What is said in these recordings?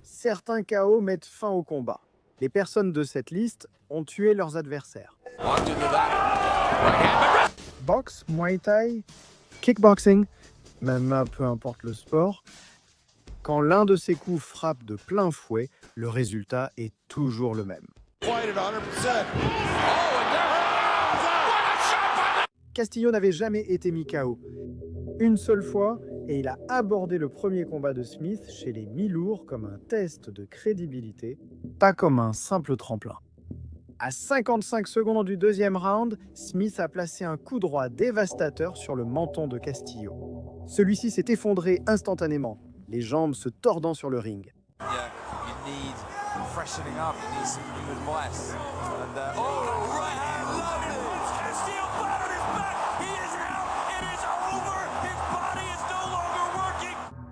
Certains KO mettent fin au combat. Les personnes de cette liste ont tué leurs adversaires. Boxe, Muay Thai, kickboxing, même peu importe le sport, quand l'un de ces coups frappe de plein fouet, le résultat est toujours le même. Castillo n'avait jamais été mis KO. Une seule fois, et il a abordé le premier combat de Smith chez les mi-lourds comme un test de crédibilité, pas comme un simple tremplin. À 55 secondes du deuxième round, Smith a placé un coup droit dévastateur sur le menton de Castillo. Celui-ci s'est effondré instantanément, les jambes se tordant sur le ring.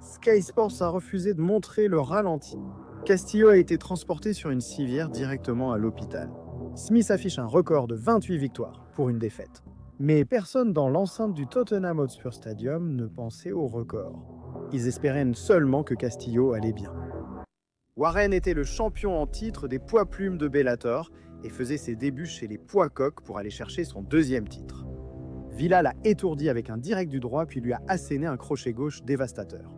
Sky Sports a refusé de montrer le ralenti. Castillo a été transporté sur une civière directement à l'hôpital. Smith affiche un record de 28 victoires pour une défaite. Mais personne dans l'enceinte du Tottenham Hotspur Stadium ne pensait au record. Ils espéraient seulement que Castillo allait bien. Warren était le champion en titre des poids plumes de Bellator et faisait ses débuts chez les poids coqs pour aller chercher son deuxième titre. Villa l'a étourdi avec un direct du droit puis lui a asséné un crochet gauche dévastateur.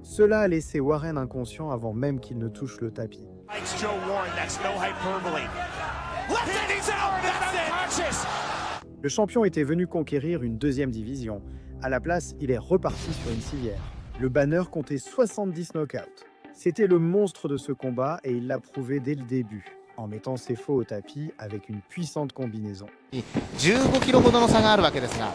Cela a laissé Warren inconscient avant même qu'il ne touche le tapis. Le champion était venu conquérir une deuxième division. À la place, il est reparti sur une civière. Le banner comptait 70 knockouts. C'était le monstre de ce combat et il l'a prouvé dès le début, en mettant ses faux au tapis avec une puissante combinaison. 15キロほどの差があるわけですが、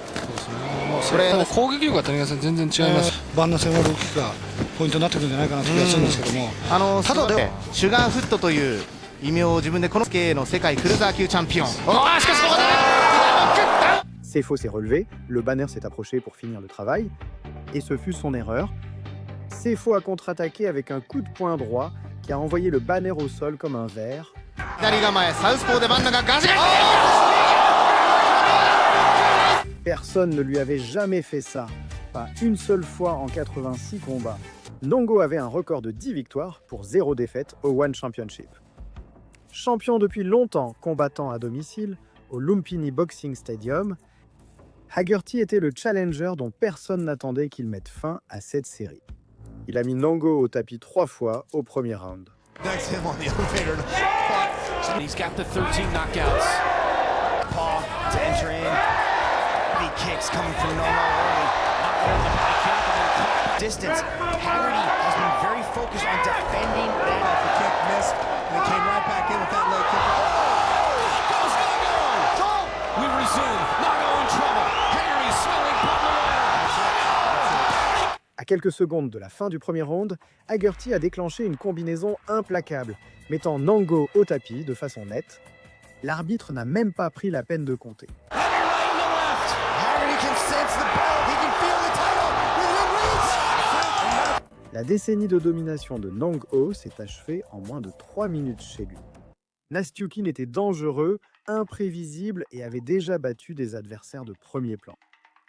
これ攻撃力が谷川さん全然違います。万能性の動きがポイントになってくるんじゃないかなという気がするんですけども、ただでシュガーフットという異名を自分でこの系の世界クルーザー級チャンピオン。しかしここで Sefo s'est relevé, le banner s'est approché pour finir le travail, et ce fut son erreur. Sefo a contre-attaqué avec un coup de poing droit qui a envoyé le banner au sol comme un verre. 左構えサウスポーで真ん中ガシガシ。Personne ne lui avait jamais fait ça, pas une seule fois en 86 combats. Nongo avait un record de 10 victoires pour 0 défaite au One Championship. Champion depuis longtemps, combattant à domicile, au Lumpini Boxing Stadium, Haggerty était le challenger dont personne n'attendait qu'il mette fin à cette série. Il a mis Nongo au tapis 3 fois au premier round. He's got the 13 knockouts. Paul to enter in. Big kicks coming from Nongo early. Distance. Haggerty has been very focused on defending that. The kick missed. And they came right back in with that leg kick. Goes Nongo! We resume. Nongo in trouble. Haggerty smelling blood. À quelques secondes de la fin du premier round, Haggerty a déclenché une combinaison implacable, mettant Nongo au tapis de façon nette. L'arbitre n'a même pas pris la peine de compter. La décennie de domination de Nongo s'est achevée en moins de 3 minutes chez lui. Nastyukhin était dangereux, imprévisible et avait déjà battu des adversaires de premier plan.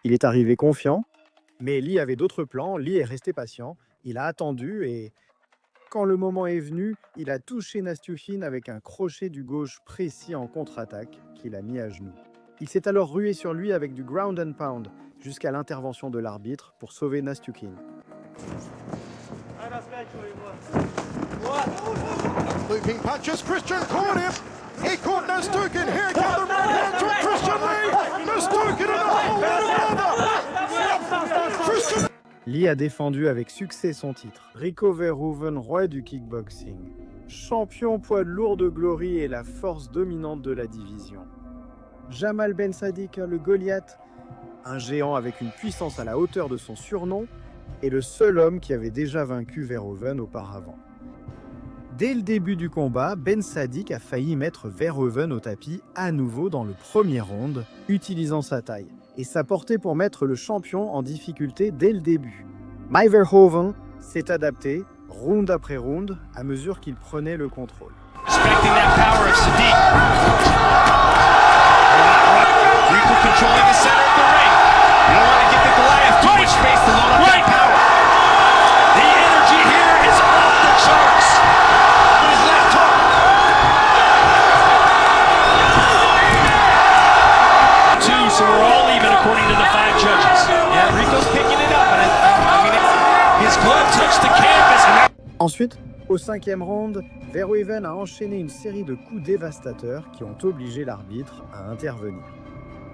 Il est arrivé confiant, mais Lee avait d'autres plans. Lee est resté patient, il a attendu et, quand le moment est venu, il a touché Nastyukhin avec un crochet du gauche précis en contre-attaque qu'il a mis à genoux. Il s'est alors rué sur lui avec du ground and pound jusqu'à l'intervention de l'arbitre pour sauver Nastyukhin. Leaping punches, Christian caught him. He caught Nastyukhin. Here come the right hands from Christian Lee. Nastyukhin in a hole in another. Christian. Lee a défendu avec succès son titre. Rico Verhoeven, roi du kickboxing. Champion poids lourd de Glory et la force dominante de la division. Jamal Ben Saddik, le Goliath, un géant avec une puissance à la hauteur de son surnom, est le seul homme qui avait déjà vaincu Verhoeven auparavant. Dès le début du combat, Ben Saddik a failli mettre Verhoeven au tapis à nouveau dans le premier round, utilisant sa taille et sa portée pour mettre le champion en difficulté dès le début. Mike Verhoeven s'est adapté, round après round, à mesure qu'il prenait le contrôle. Expecting that power of Saddik. Rico controlling the center of the ring. You don't want to give the Goliath too much space to load up that power. The energy here Ensuite, au 5e round, Verhoeven a enchaîné une série de coups dévastateurs qui ont obligé l'arbitre à intervenir.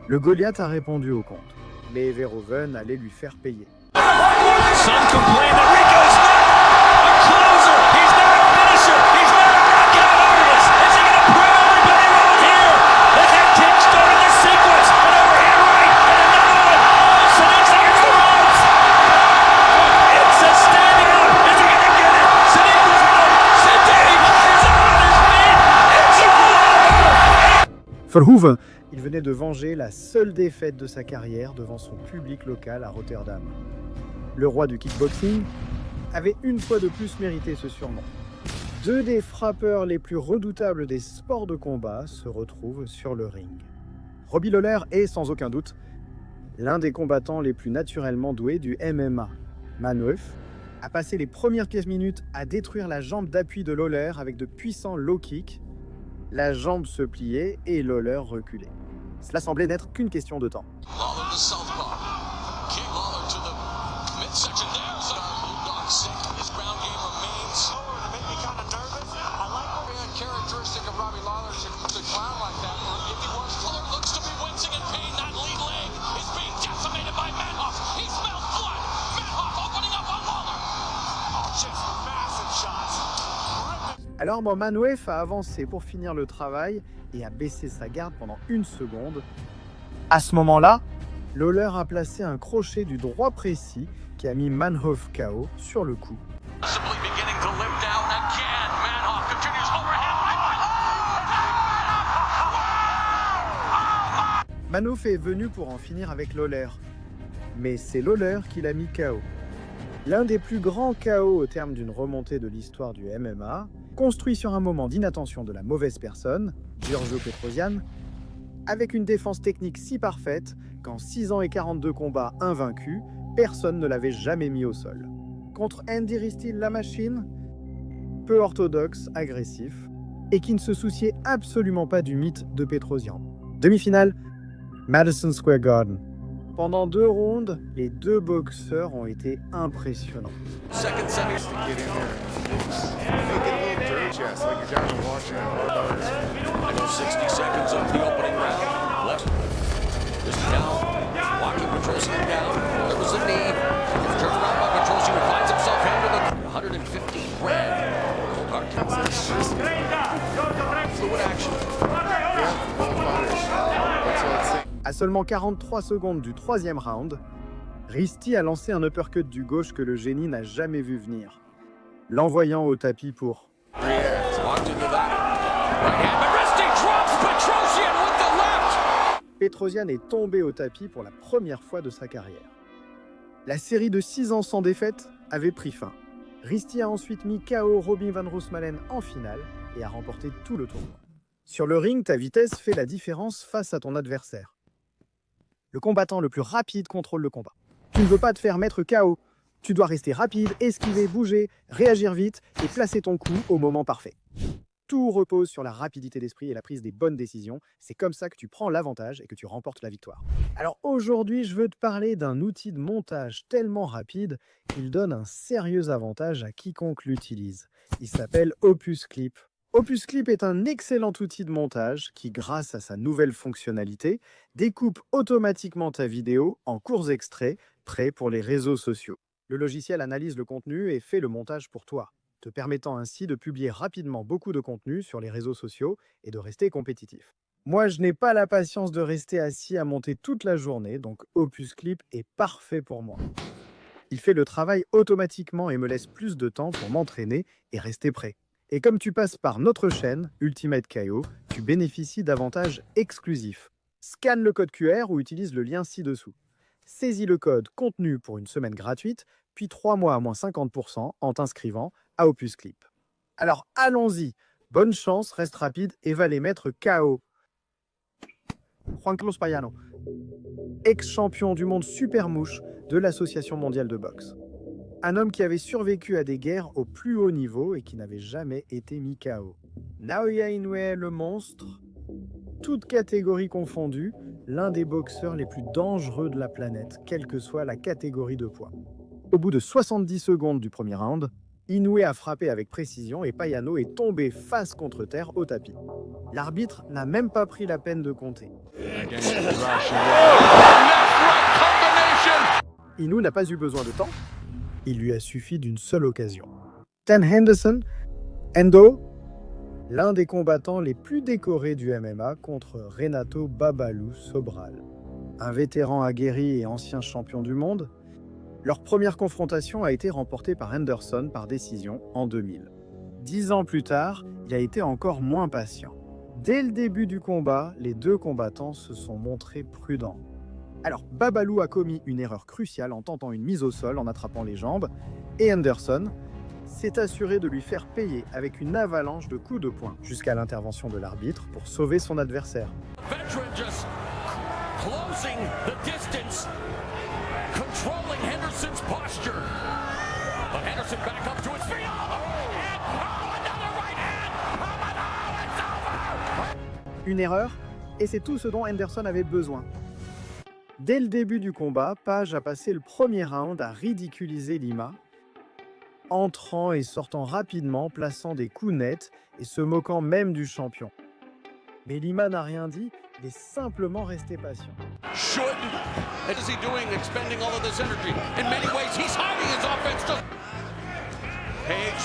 Le Goliath a répondu au compte, mais Verhoeven allait lui faire payer. Some complain that Rico's not a closer. He's not a finisher. He's not a knockout artist. Is he going to prove everybody wrong here? The head kick started the sequence. An overhand right and another one. Oh, Sinig's against the ropes. It's a standing up. Is he going to get it? Sinig was out. Sinig is on his feet. It's all over. Verhoeven, il venait de venger la seule défaite de sa carrière devant son public local à Rotterdam. Le roi du kickboxing avait une fois de plus mérité ce surnom. Deux des frappeurs les plus redoutables des sports de combat se retrouvent sur le ring. Robbie Lawler est, sans aucun doute, l'un des combattants les plus naturellement doués du MMA. Manhoef a passé les premières 15 minutes à détruire la jambe d'appui de Lawler avec de puissants low kicks. La jambe se pliait et Lawler reculait. Cela semblait n'être qu'une question de temps. Alors Manhoef a avancé pour finir le travail et a baissé sa garde pendant une seconde. À ce moment-là, Lawler a placé un crochet du droit précis qui a mis Manhoef KO sur le coup. Manhoef est venu pour en finir avec Lawler, mais c'est Lawler qui l'a mis KO. L'un des plus grands KO au terme d'une remontée de l'histoire du MMA, construit sur un moment d'inattention de la mauvaise personne, Giorgio Petrosyan, avec une défense technique si parfaite qu'en 6 ans et 42 combats invaincus, personne ne l'avait jamais mis au sol. Contre Andy Ristil la machine, peu orthodoxe, agressif, et qui ne se souciait absolument pas du mythe de Petrosyan. Demi-finale, Madison Square Garden. Pendant 2 rounds, les deux boxeurs ont été impressionnants. À seulement 43 secondes du 3e round, Risty a lancé un uppercut du gauche que le génie n'a jamais vu venir, l'envoyant au tapis pour... Petrosyan est tombé au tapis pour la première fois de sa carrière. La série de 6 ans sans défaite avait pris fin. Risty a ensuite mis KO Robin van Roosmalen en finale et a remporté tout le tournoi. Sur le ring, ta vitesse fait la différence face à ton adversaire. Le combattant le plus rapide contrôle le combat. Tu ne veux pas te faire mettre KO. Tu dois rester rapide, esquiver, bouger, réagir vite et placer ton coup au moment parfait. Tout repose sur la rapidité d'esprit et la prise des bonnes décisions. C'est comme ça que tu prends l'avantage et que tu remportes la victoire. Alors aujourd'hui, je veux te parler d'un outil de montage tellement rapide qu'il donne un sérieux avantage à quiconque l'utilise. Il s'appelle Opus Clip. Opus Clip est un excellent outil de montage qui, grâce à sa nouvelle fonctionnalité, découpe automatiquement ta vidéo en courts extraits prêts pour les réseaux sociaux. Le logiciel analyse le contenu et fait le montage pour toi, te permettant ainsi de publier rapidement beaucoup de contenu sur les réseaux sociaux et de rester compétitif. Moi, je n'ai pas la patience de rester assis à monter toute la journée, donc Opus Clip est parfait pour moi. Il fait le travail automatiquement et me laisse plus de temps pour m'entraîner et rester prêt. Et comme tu passes par notre chaîne, Ultimate KO, tu bénéficies d'avantages exclusifs. Scanne le code QR ou utilise le lien ci-dessous. Saisis le code contenu pour une semaine gratuite, puis 3 mois à moins 50% en t'inscrivant à Opus Clip. Alors allons-y, bonne chance, reste rapide et va les mettre KO. Juan Carlos Payano, ex-champion du monde super mouche de l'Association mondiale de boxe. Un homme qui avait survécu à des guerres au plus haut niveau et qui n'avait jamais été mis KO. Naoya Inoue, le monstre, toutes catégories confondues, l'un des boxeurs les plus dangereux de la planète, quelle que soit la catégorie de poids. Au bout de 70 secondes du premier round, Inoue a frappé avec précision et Payano est tombé face contre terre au tapis. L'arbitre n'a même pas pris la peine de compter. Inoue n'a pas eu besoin de temps, il lui a suffi d'une seule occasion. Ten Henderson, Endo, l'un des combattants les plus décorés du MMA contre Renato Babalu Sobral. Un vétéran aguerri et ancien champion du monde, leur première confrontation a été remportée par Henderson par décision en 2000. 10 ans plus tard, il a été encore moins patient. Dès le début du combat, les deux combattants se sont montrés prudents. Alors, Babalu a commis une erreur cruciale en tentant une mise au sol en attrapant les jambes, et Henderson s'est assuré de lui faire payer avec une avalanche de coups de poing jusqu'à l'intervention de l'arbitre pour sauver son adversaire. Closing the distance, controlling Henderson's posture. But Henderson back up to his feet. Oh, another right hand. Oh, it's over. Une erreur, et c'est tout ce dont Henderson avait besoin. Dès le début du combat, Page a passé le premier round à ridiculiser Lima, entrant et sortant rapidement, plaçant des coups nets et se moquant même du champion. Mais Lima n'a rien dit, il est simplement resté patient. What is he doing, expending all of this energy? In many ways, he's hiding his offense. Page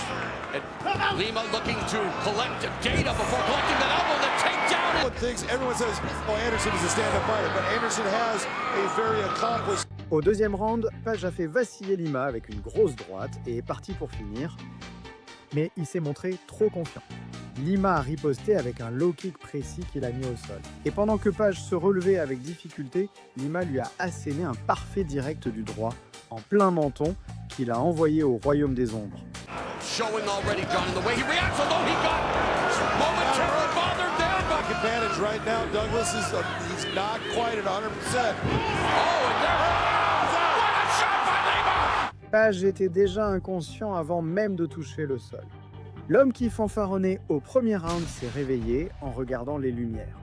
and Lima looking to collect data before collecting that elbow, the takedown. Everyone says, oh, Anderson is a stand-up fighter, but Anderson has a very accomplished... Au deuxième round, Page a fait vaciller Lima avec une grosse droite et est parti pour finir. Mais il s'est montré trop confiant. Lima a riposté avec un low kick précis qu'il a mis au sol. Et pendant que Page se relevait avec difficulté, Lima lui a asséné un parfait direct du droit en plein menton qu'il a envoyé au royaume des ombres. Showing already, John, in the way he reacts, although he got momentarily bothered there. But advantage right now, Douglas is he's not quite at 100%. Oh, and there, what a shot by Lima! Page était déjà inconscient avant même de toucher le sol. L'homme qui fanfaronnait au premier round s'est réveillé en regardant les lumières.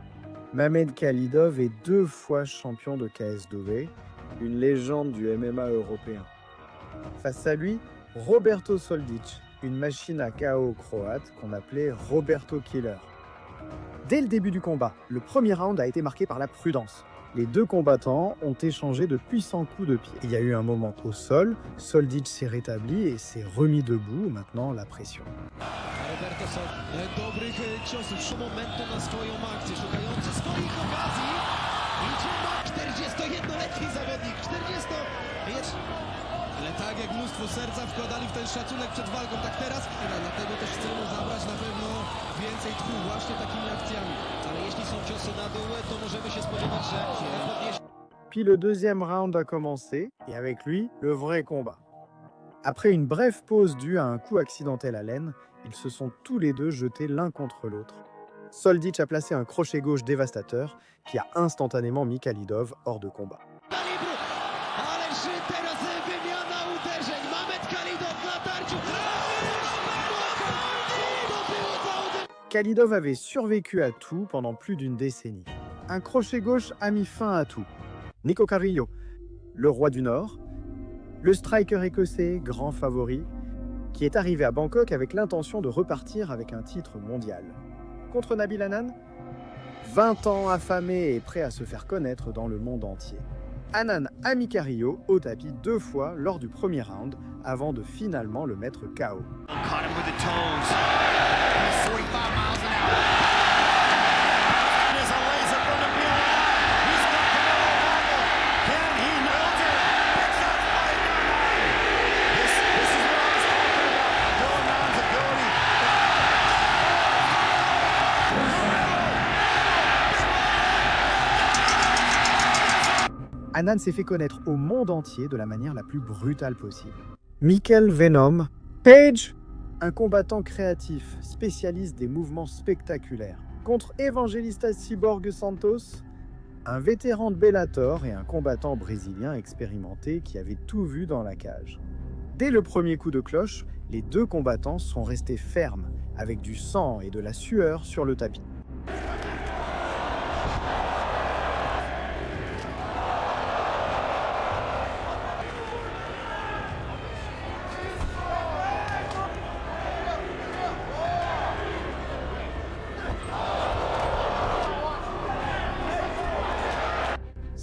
Mamed Khalidov est 2 fois champion de KSW, une légende du MMA européen. Face à lui, Roberto Soldic, une machine à KO croate qu'on appelait Roberto Killer. Dès le début du combat, le premier round a été marqué par la prudence. Les deux combattants ont échangé de puissants coups de pied. Il y a eu un moment au sol, Soldic s'est rétabli et s'est remis debout, maintenant la pression. Ale tak jak mnóstwo serca wkładali w ten szacunek przed walką, tak teraz. Dlatego też chcemy zabrać na pewno więcej tchu właśnie takimi akcjami. Ale jeśli są ciosy na dół, to możemy się spodziewać, że podniesie. Puis le deuxième round a commencé, et avec lui, le vrai combat. Après une brève pause due à un coup accidentel à l'aine, ils se sont tous les deux jetés l'un contre l'autre. Soldic a placé un crochet gauche dévastateur qui a instantanément mis Khalidov hors de combat. Khalidov avait survécu à tout pendant plus d'une décennie. Un crochet gauche a mis fin à tout. Nico Carrillo, le roi du Nord, le striker écossais, grand favori, qui est arrivé à Bangkok avec l'intention de repartir avec un titre mondial. Contre Nabil Hanan, 20 ans affamé et prêt à se faire connaître dans le monde entier. Hanan a mis Carrillo au tapis 2 fois lors du premier round avant de finalement le mettre KO. Caught him with the toes. 45 miles an hour. There's a laser from the middle. He's got the middle. Can he nails it? Picks up by Hanan. This is what I was talking about. Bill Hanan's ability. Hanan s'est fait connaître au monde entier de la manière la plus brutale possible. Michael Venom Page, un combattant créatif, spécialiste des mouvements spectaculaires. Contre Evangelista Cyborg Santos, un vétéran de Bellator et un combattant brésilien expérimenté qui avait tout vu dans la cage. Dès le premier coup de cloche, les deux combattants sont restés fermes, avec du sang et de la sueur sur le tapis.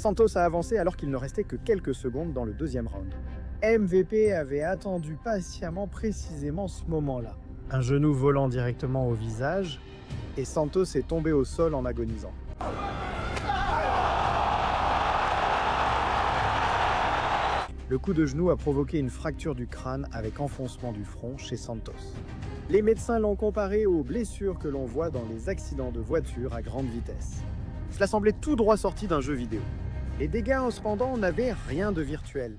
Santos a avancé alors qu'il ne restait que quelques secondes dans le deuxième round. MVP avait attendu patiemment précisément ce moment-là. Un genou volant directement au visage, et Santos est tombé au sol en agonisant. Le coup de genou a provoqué une fracture du crâne avec enfoncement du front chez Santos. Les médecins l'ont comparé aux blessures que l'on voit dans les accidents de voiture à grande vitesse. Cela semblait tout droit sorti d'un jeu vidéo. Les dégâts, cependant, n'avaient rien de virtuel.